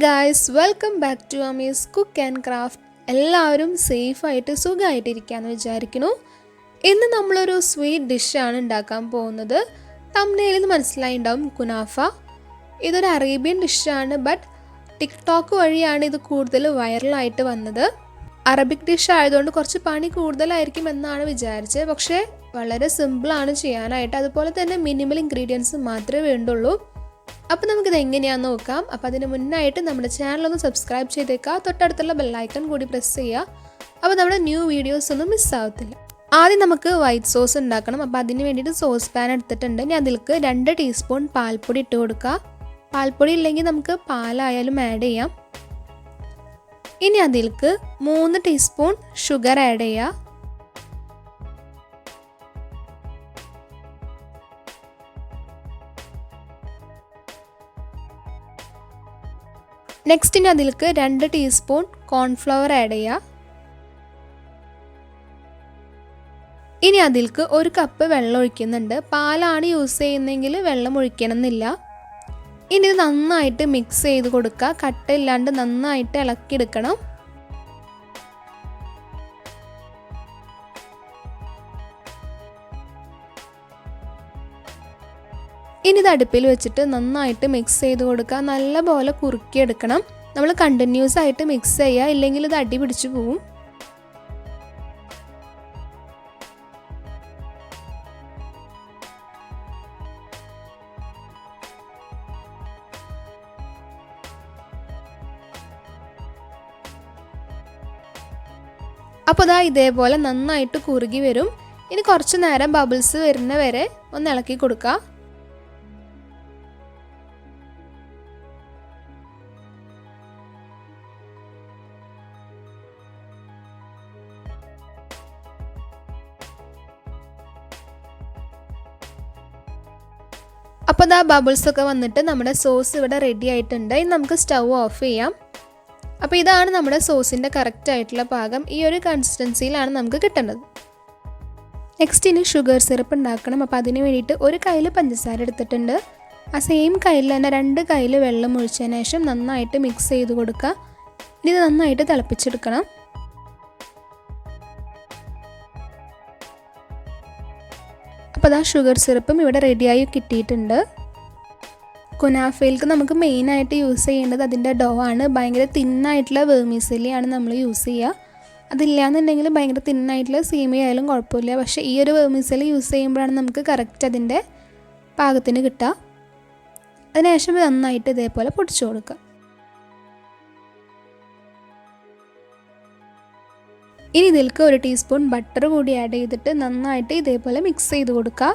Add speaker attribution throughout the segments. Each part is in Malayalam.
Speaker 1: guys, welcome back to amiZCookandCraft. എല്ലാവരും സേഫ് ആയിട്ട് സുഖമായിട്ട് ഇരിക്കാന്ന് വിചാരിക്കുന്നു. ഇന്ന് നമ്മളൊരു സ്വീറ്റ് ഡിഷ് ആണ് ഉണ്ടാക്കാൻ പോകുന്നത്. തംബ്നെയിലിൽ നിന്ന് മനസ്സിലായിട്ടുണ്ടാവും കുനാഫ. ഇതൊരു അറേബ്യൻ ഡിഷ് ആണ്, ബട്ട് ടിക്ടോക്ക് വഴിയാണ് ഇത് കൂടുതൽ വൈറലായിട്ട് വന്നത്. അറബിക് ഡിഷ് ആയതുകൊണ്ട് കുറച്ച് പണി കൂടുതലായിരിക്കും എന്നാണ് വിചാരിച്ചത്. പക്ഷേ വളരെ സിമ്പിളാണ് ചെയ്യാനായിട്ട്. അതുപോലെ തന്നെ മിനിമൽ ഇൻഗ്രീഡിയൻസ് മാത്രമേ വേണ്ടുള്ളൂ. അപ്പോൾ നമുക്കിത് എങ്ങനെയാണെന്ന് നോക്കാം. അപ്പോൾ അതിന് മുന്നായിട്ട് നമ്മുടെ ചാനലൊന്ന് സബ്സ്ക്രൈബ് ചെയ്തേക്കുക. തൊട്ടടുത്തുള്ള ബെല്ലൈക്കൺ കൂടി പ്രസ് ചെയ്യുക. അപ്പോൾ നമ്മുടെ ന്യൂ വീഡിയോസ് ഒന്നും മിസ്സാവത്തില്ല. ആദ്യം നമുക്ക് വൈറ്റ് സോസ് ഉണ്ടാക്കണം. അപ്പോൾ അതിന് വേണ്ടിയിട്ട് സോസ് പാൻ എടുത്തിട്ടുണ്ട്. ഇനി അതിലേക്ക് 2 ടീസ്പൂൺ പാൽപ്പൊടി ഇട്ട് കൊടുക്കുക. പാൽപ്പൊടി ഇല്ലെങ്കിൽ നമുക്ക് പാലായാലും ആഡ് ചെയ്യാം. ഇനി അതിലേക്ക് 3 ടീസ്പൂൺ ഷുഗർ ആഡ് ചെയ്യുക. നെക്സ്റ്റ് ഇനി അതിലേക്ക് 2 ടീസ്പൂൺ കോൺഫ്ലവർ ആഡ് ചെയ്യുക. ഇനി അതിലേക്ക് 1 കപ്പ് വെള്ളം ഒഴിക്കുന്നുണ്ട്. പാലാണ് യൂസ് ചെയ്യുന്നതെങ്കിൽ വെള്ളം ഒഴിക്കണമെന്നില്ല. ഇനി ഇത് നന്നായിട്ട് മിക്സ് ചെയ്ത് കൊടുക്കുക. കട്ടയില്ലാണ്ട് നന്നായിട്ട് ഇളക്കിയെടുക്കണം. ഇനി ഇത് അടുപ്പിൽ വെച്ചിട്ട് നന്നായിട്ട് മിക്സ് ചെയ്ത് കൊടുക്കുക. നല്ലപോലെ കുറുക്കിയെടുക്കണം. നമ്മൾ കണ്ടിന്യൂസ് ആയിട്ട് മിക്സ് ചെയ്യുക, ഇല്ലെങ്കിൽ ഇത് അടി പിടിച്ചു പോവും. അപ്പോൾ ദാ ഇതേപോലെ നന്നായിട്ട് കുറുകി വരും. ഇനി കുറച്ച് നേരം ബബിൾസ് വരുന്ന വരെ ഒന്ന് ഇളക്കി കൊടുക്കുക. അപ്പോൾ ദാ ബബിൾസൊക്കെ വന്നിട്ട് നമ്മുടെ സോസ് ഇവിടെ റെഡി ആയിട്ടുണ്ട്. ഇനി നമുക്ക് സ്റ്റൗ ഓഫ് ചെയ്യാം. അപ്പോൾ ഇതാണ് നമ്മുടെ സോസിൻ്റെ കറക്റ്റ് ആയിട്ടുള്ള പാകം. ഈ ഒരു കൺസിസ്റ്റൻസിയിലാണ് നമുക്ക് കിട്ടേണ്ടത്. നെക്സ്റ്റ് ഇനി ഷുഗർ സിറപ്പ് ഉണ്ടാക്കണം. അപ്പോൾ അതിന് വേണ്ടിയിട്ട് 1 കയ്യിൽ പഞ്ചസാര എടുത്തിട്ടുണ്ട്. ആ സെയിം കയ്യിൽ തന്നെ 2 കയ്യിൽ വെള്ളം ഒഴിച്ചതിന് ശേഷം നന്നായിട്ട് മിക്സ് ചെയ്ത് കൊടുക്കുക. ഇനി ഇത് നന്നായിട്ട് തിളപ്പിച്ചെടുക്കണം. അപ്പോൾ ആ ഷുഗർ സിറപ്പും ഇവിടെ റെഡിയായി കിട്ടിയിട്ടുണ്ട്. കുനാഫയിലേക്ക് നമുക്ക് മെയിനായിട്ട് യൂസ് ചെയ്യേണ്ടത് അതിൻ്റെ ഡോ ആണ്. ഭയങ്കര തിന്നായിട്ടുള്ള വെർമിസെല്ലിയാണ് നമ്മൾ യൂസ് ചെയ്യുക. അതില്ലാന്നുണ്ടെങ്കിൽ ഭയങ്കര തിന്നായിട്ടുള്ള സേമിയ ആയാലും കുഴപ്പമില്ല. പക്ഷേ ഈ ഒരു വെർമിസെല്ലി യൂസ് ചെയ്യുമ്പോഴാണ് നമുക്ക് കറക്റ്റ് അതിൻ്റെ പാകത്തിന് കിട്ടുക. അതിനുശേഷം നന്നായിട്ട് ഇതേപോലെ പൊടിച്ചു കൊടുക്കുക. ഇനി ഇതിലേക്ക് 1 ടീസ്പൂൺ ബട്ടർ കൂടി ആഡ് ചെയ്തിട്ട് നന്നായിട്ട് ഇതേപോലെ മിക്സ് ചെയ്ത് കൊടുക്കുക.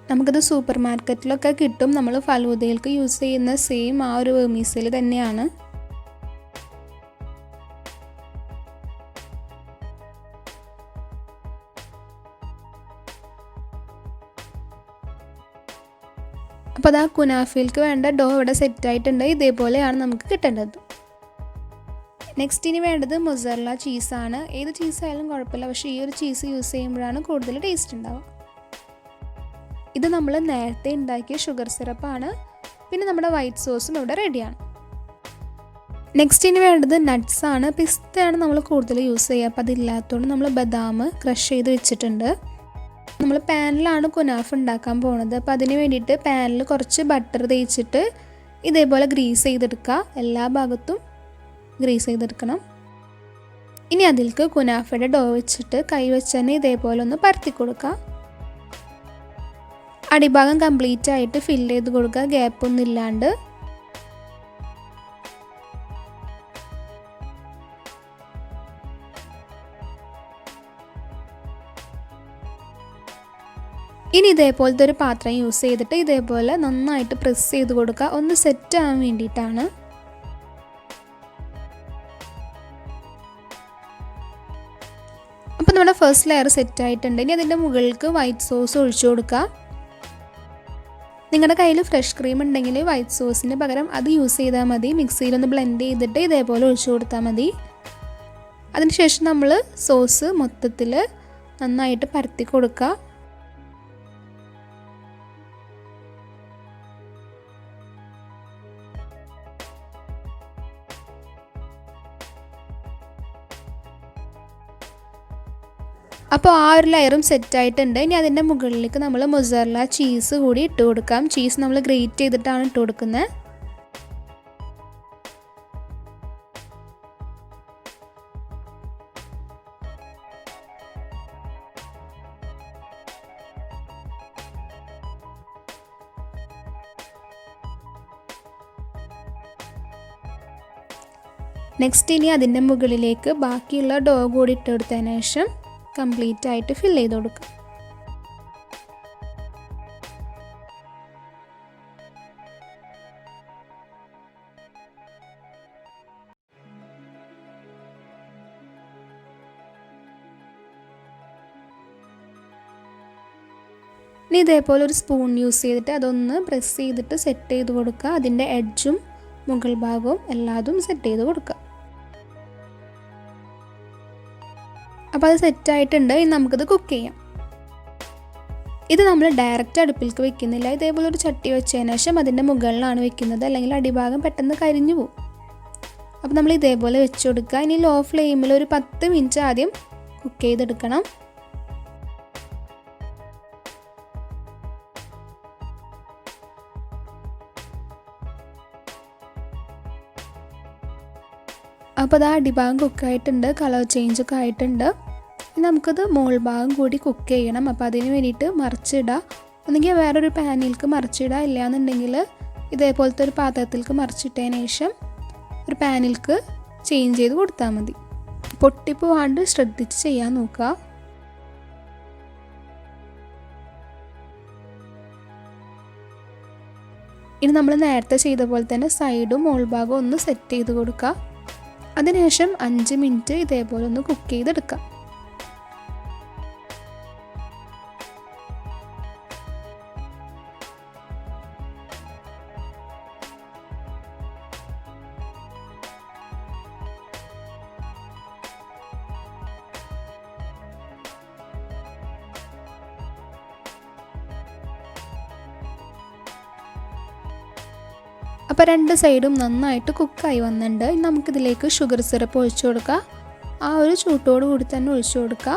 Speaker 1: നമുക്കിത് സൂപ്പർ മാർക്കറ്റിലൊക്കെ കിട്ടും. നമ്മൾ ഫലൂദയിലേക്ക് യൂസ് ചെയ്യുന്ന സെയിം ആ ഒരു വെർമിസെല്ലി തന്നെയാണ്. അപ്പോൾ അതാ കുനാഫയിലേക്ക് വേണ്ട ഡോ ഇവിടെ സെറ്റായിട്ടുണ്ട്. ഇതേപോലെയാണ് നമുക്ക് കിട്ടേണ്ടത്. നെക്സ്റ്റ് ഇനി വേണ്ടത് മൊസറല്ല ചീസാണ്. ഏത് ചീസായാലും കുഴപ്പമില്ല, പക്ഷേ ഈ ഒരു ചീസ് യൂസ് ചെയ്യുമ്പോഴാണ് കൂടുതൽ ടേസ്റ്റ് ഉണ്ടാവുക. ഇത് നമ്മൾ നേരത്തെ ഉണ്ടാക്കിയ ഷുഗർ സിറപ്പാണ്. പിന്നെ നമ്മുടെ വൈറ്റ് സോസും ഇവിടെ റെഡിയാണ്. നെക്സ്റ്റ് ഇനി വേണ്ടത് നട്ട്സാണ്. പിസ്തയാണ് നമ്മൾ കൂടുതൽ യൂസ് ചെയ്യുക. അപ്പോൾ അതില്ലാത്തതുകൊണ്ട് നമ്മൾ ബദാം ക്രഷ് ചെയ്ത് വെച്ചിട്ടുണ്ട്. നമ്മൾ പാനിലാണ് കുനാഫ് ഉണ്ടാക്കാൻ പോകുന്നത്. അപ്പോൾ അതിന് വേണ്ടിയിട്ട് പാനിൽ കുറച്ച് ബട്ടർ തേച്ചിട്ട് ഇതേപോലെ ഗ്രീസ് ചെയ്തെടുക്കുക. എല്ലാ ഭാഗത്തും ഗ്രീസ് ചെയ്തെടുക്കണം. ഇനി അതിലേക്ക് കുനാഫയുടെ ഡോ വെച്ചിട്ട് കൈ വെച്ച് തന്നെ ഇതേപോലെ ഒന്ന് പരത്തി കൊടുക്കുക. അടിഭാഗം കംപ്ലീറ്റ് ആയിട്ട് ഫില്ല് ചെയ്ത് കൊടുക്കുക, ഗ്യാപ്പൊന്നും ഇല്ലാണ്ട്. ഇനി ഇതേപോലത്തെ ഒരു പാത്രം യൂസ് ചെയ്തിട്ട് ഇതേപോലെ നന്നായിട്ട് പ്രസ് ചെയ്ത് കൊടുക്കുക. ഒന്ന് സെറ്റ് ആവാൻ വേണ്ടിയിട്ടാണ്. അപ്പോൾ നമ്മുടെ ഫസ്റ്റ് ലെയർ സെറ്റ് ആയിട്ടുണ്ട്. ഇനി അതിൻ്റെ മുകളിലേക്ക് വൈറ്റ് സോസ് ഒഴിച്ചു കൊടുക്കുക. നിങ്ങളുടെ കയ്യിൽ ഫ്രഷ് ക്രീം ഉണ്ടെങ്കിൽ വൈറ്റ് സോസിന് പകരം അത് യൂസ് ചെയ്താൽ മതി. മിക്സിയിലൊന്ന് ബ്ലെൻഡ് ചെയ്തിട്ട് ഇതേപോലെ ഒഴിച്ചു കൊടുത്താൽ മതി. അതിനുശേഷം നമ്മൾ സോസ് മൊത്തത്തിൽ നന്നായിട്ട് പരത്തി കൊടുക്കുക. അപ്പോൾ ആ ഒരു ലെയറും സെറ്റായിട്ടുണ്ട്. ഇനി അതിൻ്റെ മുകളിലേക്ക് നമ്മൾ മൊസറല്ല ചീസ് കൂടി ഇട്ട് കൊടുക്കാം. ചീസ് നമ്മൾ ഗ്രേറ്റ് ചെയ്തിട്ടാണ് ഇട്ട് കൊടുക്കുന്നത്. നെക്സ്റ്റ് ഇനി അതിൻ്റെ മുകളിലേക്ക് ബാക്കിയുള്ള ഡോ കൂടി ഇട്ട് കൊടുത്തതിന് ശേഷം കംപ്ലീറ്റ് ആയിട്ട് ഫില്ല് ചെയ്ത് കൊടുക്കുക. ഇനി ഇതേപോലെ ഒരു സ്പൂൺ യൂസ് ചെയ്തിട്ട് അതൊന്ന് പ്രസ് ചെയ്തിട്ട് സെറ്റ് ചെയ്ത് കൊടുക്കുക. അതിൻ്റെ എഡ്ജും മുകൾ ഭാഗവും എല്ലാതും സെറ്റ് ചെയ്ത് കൊടുക്കുക. അപ്പോൾ അത് സെറ്റായിട്ടുണ്ട്. ഇനി നമുക്കിത് കുക്ക് ചെയ്യാം. ഇത് നമ്മൾ ഡയറക്റ്റ് അടുപ്പിലേക്ക് വെക്കുന്നില്ല. ഇതേപോലെ ഒരു ചട്ടി വെച്ചതിന് ശേഷം അതിൻ്റെ മുകളിലാണ് വെക്കുന്നത്, അല്ലെങ്കിൽ അടിഭാഗം പെട്ടെന്ന് കരിഞ്ഞു പോകും. അപ്പോൾ നമ്മൾ ഇതേപോലെ വെച്ച് കൊടുക്കുക. ഇനി ലോ ഫ്ലെയിമിൽ ഒരു 10 മിനിറ്റ് ആദ്യം കുക്ക് ചെയ്തെടുക്കണം. അപ്പോൾ അത് അടിഭാഗം കുക്കായിട്ടുണ്ട്, കളർ ചേഞ്ചൊക്കെ ആയിട്ടുണ്ട്. ഇനി നമുക്കത് മോൾ ഭാഗം കൂടി കുക്ക് ചെയ്യണം. അപ്പോൾ അതിന് വേണ്ടിയിട്ട് മറിച്ചിടുക. ഒന്നെങ്കിൽ വേറൊരു പാനിലേക്ക് മറിച്ചിടുക, ഇല്ലയെന്നുണ്ടെങ്കിൽ ഇതേപോലത്തെ ഒരു പാത്രത്തിലേക്ക് മറിച്ചിട്ടതിന് ശേഷം ഒരു പാനിലേക്ക് ചേഞ്ച് ചെയ്ത് കൊടുത്താൽ മതി. പൊട്ടിപ്പോവാണ്ട് ശ്രദ്ധിച്ച് ചെയ്യാൻ നോക്കുക. ഇനി നമ്മൾ നേരത്തെ ചെയ്ത പോലെ തന്നെ സൈഡും മോൾ ഭാഗവും ഒന്ന് സെറ്റ് ചെയ്ത് കൊടുക്കുക. അതിനുശേഷം 5 മിനിറ്റ് ഇതേപോലെ ഒന്ന് കുക്ക് ചെയ്തെടുക്കാം. അപ്പോൾ 2 സൈഡും നന്നായിട്ട് കുക്കായി വന്നിട്ടുണ്ട്. ഇനി നമുക്കിതിലേക്ക് ഷുഗർ സിറപ്പ് ഒഴിച്ചു കൊടുക്കുക. ആ ഒരു ചൂട്ടോട് കൂടി തന്നെ ഒഴിച്ചു കൊടുക്കുക.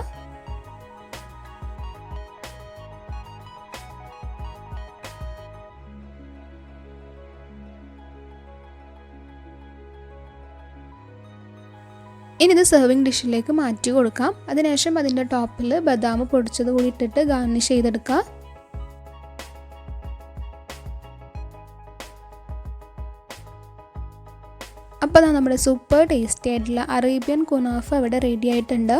Speaker 1: ഇനി ഇത് സെർവിങ് ഡിഷിലേക്ക് മാറ്റി കൊടുക്കാം. അതിനുശേഷം അതിൻ്റെ ടോപ്പിൽ ബദാം പൊടിച്ചത് കൂടി ഇട്ടിട്ട് ഗാർണിഷ് ചെയ്തെടുക്കുക. അപ്പോൾ നമ്മുടെ സൂപ്പർ ടേസ്റ്റി ആയിട്ടുള്ള അറേബ്യൻ കുനാഫ ഇവിടെ റെഡി ആയിട്ടുണ്ട്.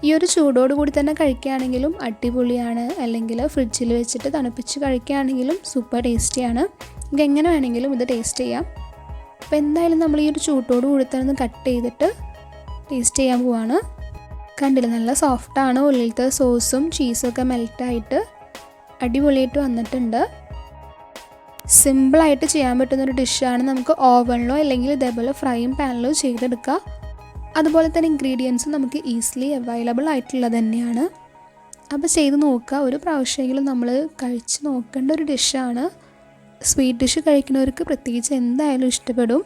Speaker 1: ഈ ഒരു ചൂടോട് കൂടി തന്നെ കഴിക്കുകയാണെങ്കിലും അടിപൊളിയാണ്, അല്ലെങ്കിൽ ഫ്രിഡ്ജിൽ വെച്ചിട്ട് തണുപ്പിച്ച് കഴിക്കുകയാണെങ്കിലും സൂപ്പർ ടേസ്റ്റിയാണ്. ഇത് എങ്ങനെ വേണമെങ്കിലും ഇത് ടേസ്റ്റ് ചെയ്യാം. അപ്പോൾ എന്തായാലും നമ്മൾ ഈ ഒരു ചൂട്ടോട് കൂടി തന്നെ ഒന്ന് കട്ട് ചെയ്തിട്ട് ടേസ്റ്റ് ചെയ്യാൻ പോവാണ്. കണ്ടില്ല, നല്ല സോഫ്റ്റാണ്. ഉള്ളിലത്തെ സോസും ചീസൊക്കെ മെൽറ്റായിട്ട് അടിപൊളിയായിട്ട് വന്നിട്ടുണ്ട്. സിമ്പിളായിട്ട് ചെയ്യാൻ പറ്റുന്നൊരു ഡിഷാണ്. നമുക്ക് ഓവനിലോ അല്ലെങ്കിൽ ഇതേപോലെ ഫ്രൈയിങ് പാനിലോ ചെയ്തെടുക്കുക. അതുപോലെ തന്നെ ഇൻഗ്രീഡിയൻസും നമുക്ക് ഈസിലി അവൈലബിൾ ആയിട്ടുള്ളത് തന്നെയാണ്. അപ്പോൾ ചെയ്ത് നോക്കുക. ഒരു പ്രാവശ്യമെങ്കിലും നമ്മൾ കഴിച്ച് നോക്കേണ്ട ഒരു ഡിഷാണ്. സ്വീറ്റ് ഡിഷ് കഴിക്കുന്നവർക്ക് പ്രത്യേകിച്ച് എന്തായാലും ഇഷ്ടപ്പെടും.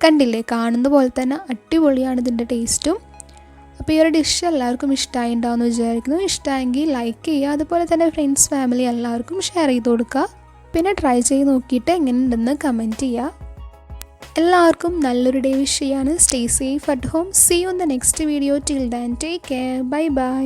Speaker 1: കണ്ടില്ലേ, കാണുന്ന പോലെ തന്നെ അടിപൊളിയാണ് ഇതിൻ്റെ ടേസ്റ്റും. അപ്പോൾ ഈ ഒരു ഡിഷ് എല്ലാവർക്കും ഇഷ്ടമായി ഉണ്ടാവുമെന്ന് വിചാരിക്കുന്നു. ഇഷ്ടമായെങ്കിൽ ലൈക്ക് ചെയ്യുക. അതുപോലെ തന്നെ ഫ്രണ്ട്സ്, ഫാമിലി എല്ലാവർക്കും ഷെയർ ചെയ്ത് കൊടുക്കുക. പിന്നെ ട്രൈ ചെയ്ത് നോക്കിയിട്ട് എങ്ങനെയുണ്ടെന്ന് കമൻറ്റ് ചെയ്യുക. എല്ലാവർക്കും നല്ലൊരു ഡേ വിഷ് ചെയ്യാണ്. Stay safe at home. See you in the next video. Till then take care. Bye by.